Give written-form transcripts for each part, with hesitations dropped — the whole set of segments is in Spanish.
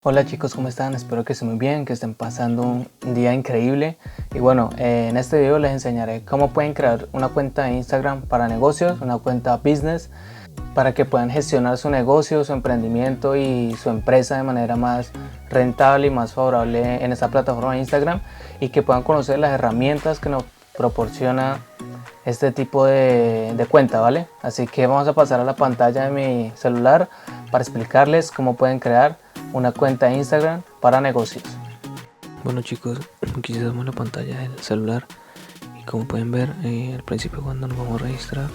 Hola chicos, ¿cómo están? Espero que estén muy bien, que estén pasando un día increíble. Y bueno, en este video les enseñaré cómo pueden crear una cuenta de Instagram para negocios, una cuenta business, para que puedan gestionar su negocio, su emprendimiento y su empresa de manera más rentable y más favorable en esta plataforma de Instagram, y que puedan conocer las herramientas que nos proporciona este tipo de cuenta, ¿vale? Así que vamos a pasar a la pantalla de mi celular para explicarles cómo pueden crear una cuenta de Instagram para negocios. Bueno chicos, aquí estamos en la pantalla del celular y como pueden ver, al principio cuando nos vamos a registrar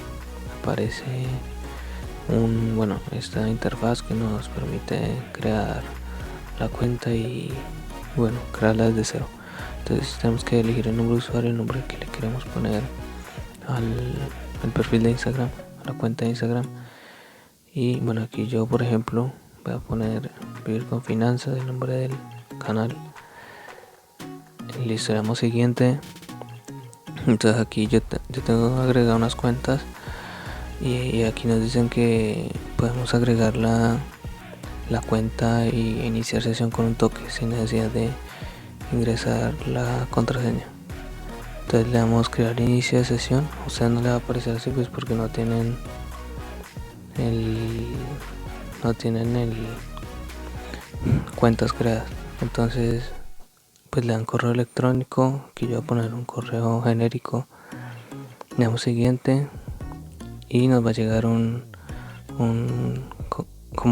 aparece esta interfaz que nos permite crear la cuenta y crearla desde cero. Entonces tenemos que elegir el nombre de usuario, el nombre que le queremos poner al perfil de Instagram, a la cuenta de Instagram. Y bueno, aquí yo por ejemplo voy a poner Vivir con Finanzas, el nombre del canal. Listo, le damos siguiente. Entonces aquí yo tengo agregado unas cuentas y aquí nos dicen que podemos agregar la cuenta y iniciar sesión con un toque sin necesidad de ingresar la contraseña. Entonces le damos crear inicio de sesión. A ustedes no le va a aparecer así pues porque no tienen el cuentas creadas. Entonces pues le dan correo electrónico, aquí yo voy a poner un correo genérico, le damos siguiente y nos va a llegar como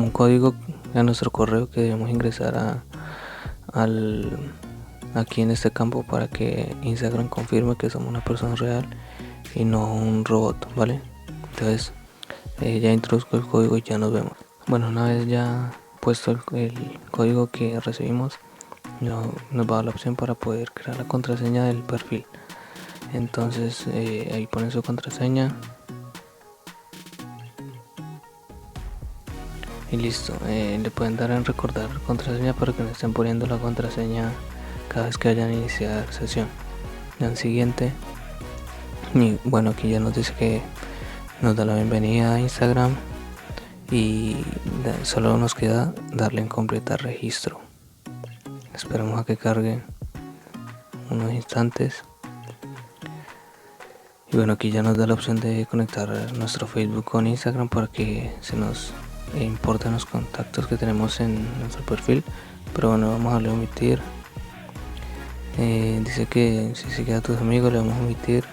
un código a nuestro correo que debemos ingresar aquí en este campo para que Instagram confirme que somos una persona real y no un robot, ¿vale? Entonces ya introduzco el código y ya nos vemos. Bueno, una vez ya puesto el código que recibimos, nos va a dar la opción para poder crear la contraseña del perfil. Entonces ahí ponen su contraseña y listo. Le pueden dar en recordar contraseña para que no estén poniendo la contraseña cada vez que vayan a iniciar sesión. Dan siguiente y bueno, aquí ya nos dice que nos da la bienvenida a Instagram y solo nos queda darle en completar registro. Esperamos a que cargue unos instantes. Y bueno, aquí ya nos da la opción de conectar nuestro Facebook con Instagram para que se nos importen los contactos que tenemos en nuestro perfil. Pero bueno, vamos a darle a omitir. Dice que si sigue a tus amigos le vamos a omitir.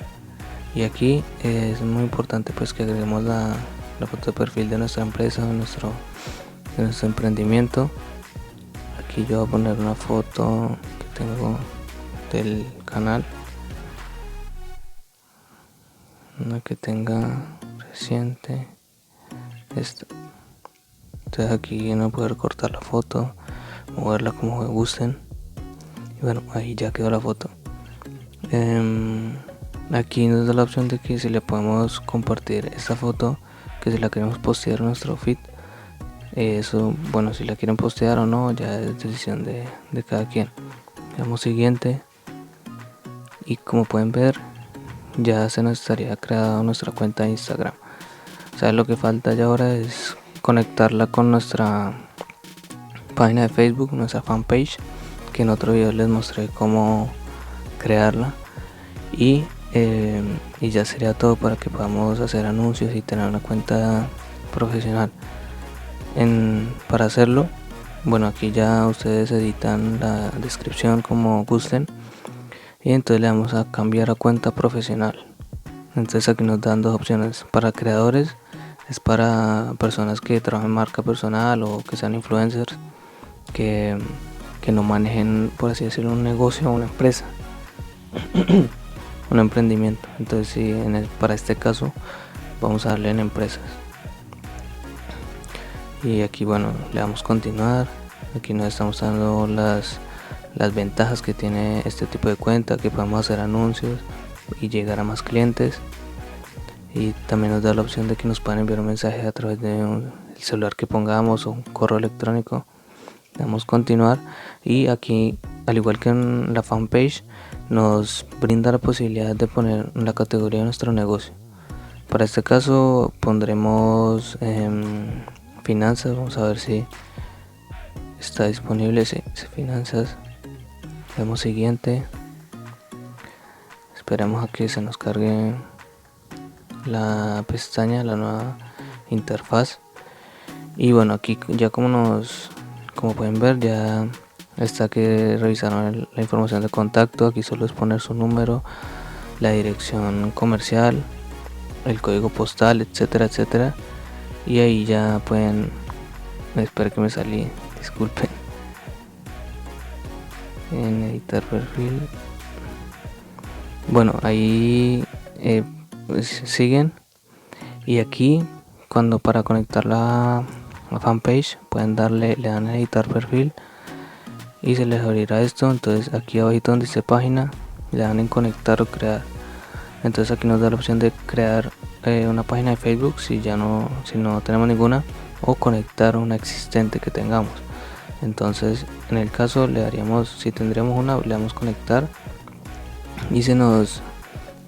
Y aquí es muy importante pues que agreguemos la foto de perfil de nuestra empresa, de nuestro emprendimiento. Aquí yo voy a poner una foto que tengo del canal, una que tenga reciente, esta. Entonces aquí no poder cortar la foto, moverla como me gusten. Y bueno, ahí ya quedó la foto. Aquí nos da la opción de que si le podemos compartir esta foto, que si la queremos postear en nuestro feed. Eso, bueno, si la quieren postear o no, ya es decisión de cada quien. Le damos siguiente y como pueden ver, ya se nos estaría creada nuestra cuenta de Instagram. O sea, lo que falta ya ahora es conectarla con nuestra página de Facebook, nuestra fanpage, que en otro video les mostré cómo crearla. Y ya sería todo para que podamos hacer anuncios y tener una cuenta profesional. Para hacerlo, bueno, aquí ya ustedes editan la descripción como gusten y entonces le vamos a cambiar a cuenta profesional. Entonces aquí nos dan dos opciones. Para creadores es para personas que trabajan en marca personal o que sean influencers que no manejen, por así decirlo, un negocio o una empresa un emprendimiento. Entonces sí, para este caso vamos a darle en empresas y aquí bueno, le damos continuar. Aquí nos estamos dando las ventajas que tiene este tipo de cuenta, que podemos hacer anuncios y llegar a más clientes, y también nos da la opción de que nos puedan enviar un mensaje a través de el celular que pongamos o un correo electrónico. Le damos continuar y aquí, al igual que en la fanpage, nos brinda la posibilidad de poner la categoría de nuestro negocio. Para este caso pondremos finanzas. Vamos a ver si está disponible. Sí, finanzas. Demos siguiente. Esperemos a que se nos cargue la pestaña, la nueva interfaz. Y bueno, aquí ya como pueden ver, ya está que revisaron la información de contacto. Aquí solo es poner su número, la dirección comercial, el código postal, etcétera, etcétera. Y ahí ya pueden, espero que me salí, disculpen, en editar perfil. Bueno, ahí pues siguen, y aquí para conectar la fanpage pueden le dan a editar perfil y se les abrirá esto. Entonces aquí abajo donde dice página, le dan en conectar o crear. Entonces aquí nos da la opción de crear una página de Facebook si no tenemos ninguna, o conectar una existente que tengamos. Entonces en el caso si tendríamos una, le damos conectar y se nos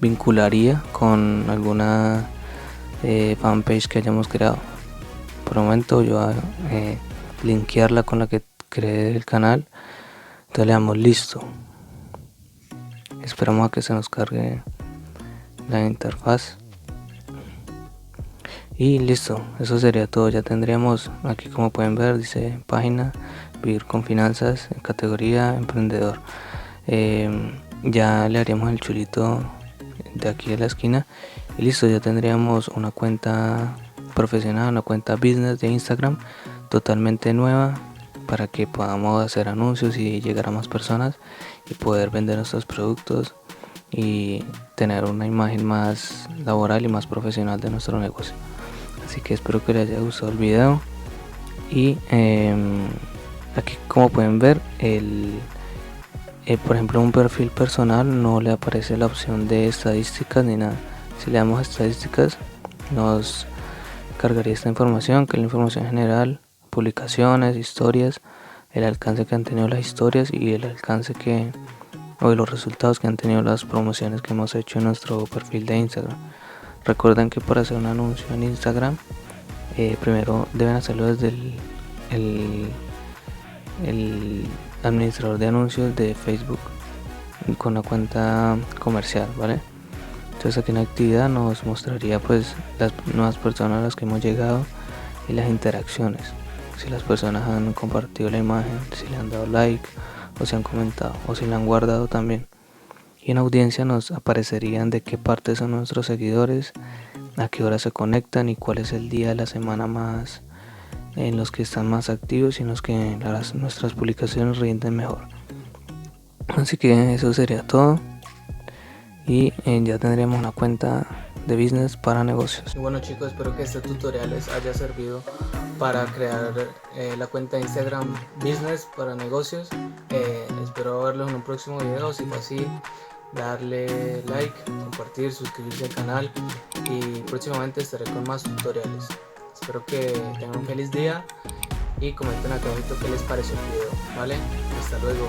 vincularía con alguna fanpage que hayamos creado. Por el momento yo voy a linkearla con la que creé el canal. Entonces le damos listo. Esperamos a que se nos cargue la interfaz. Y listo, eso sería todo. Ya tendríamos aquí, como pueden ver, dice página, vivir con finanzas, categoría emprendedor. Ya le haríamos el chulito de aquí a la esquina y listo, ya tendríamos una cuenta profesional, una cuenta business de Instagram totalmente nueva, para que podamos hacer anuncios y llegar a más personas y poder vender nuestros productos y tener una imagen más laboral y más profesional de nuestro negocio. Así que espero que les haya gustado el video. Y aquí, como pueden ver, por ejemplo, un perfil personal no le aparece la opción de estadísticas ni nada. Si le damos a estadísticas, nos cargaría esta información, que es la información general, publicaciones, historias, el alcance que han tenido las historias y el alcance o los resultados que han tenido las promociones que hemos hecho en nuestro perfil de Instagram. Recuerden que para hacer un anuncio en Instagram, primero deben hacerlo desde el administrador de anuncios de Facebook con la cuenta comercial, ¿vale? Entonces aquí en actividad nos mostraría pues las nuevas personas a las que hemos llegado y las interacciones, si las personas han compartido la imagen, si le han dado like o si han comentado o si la han guardado también. Y en audiencia nos aparecerían de qué parte son nuestros seguidores, a qué hora se conectan y cuál es el día de la semana más en los que están más activos y en los que nuestras publicaciones rinden mejor. Así que eso sería todo, y ya tendríamos una cuenta de business para negocios. Y bueno chicos, espero que este tutorial les haya servido para crear la cuenta de Instagram Business para negocios. Espero verlos en un próximo video. Si fue así, darle like, compartir, suscribirse al canal, y próximamente estaré con más tutoriales. Espero que tengan un feliz día y comenten acá abajo qué les pareció el video, ¿vale? Hasta luego.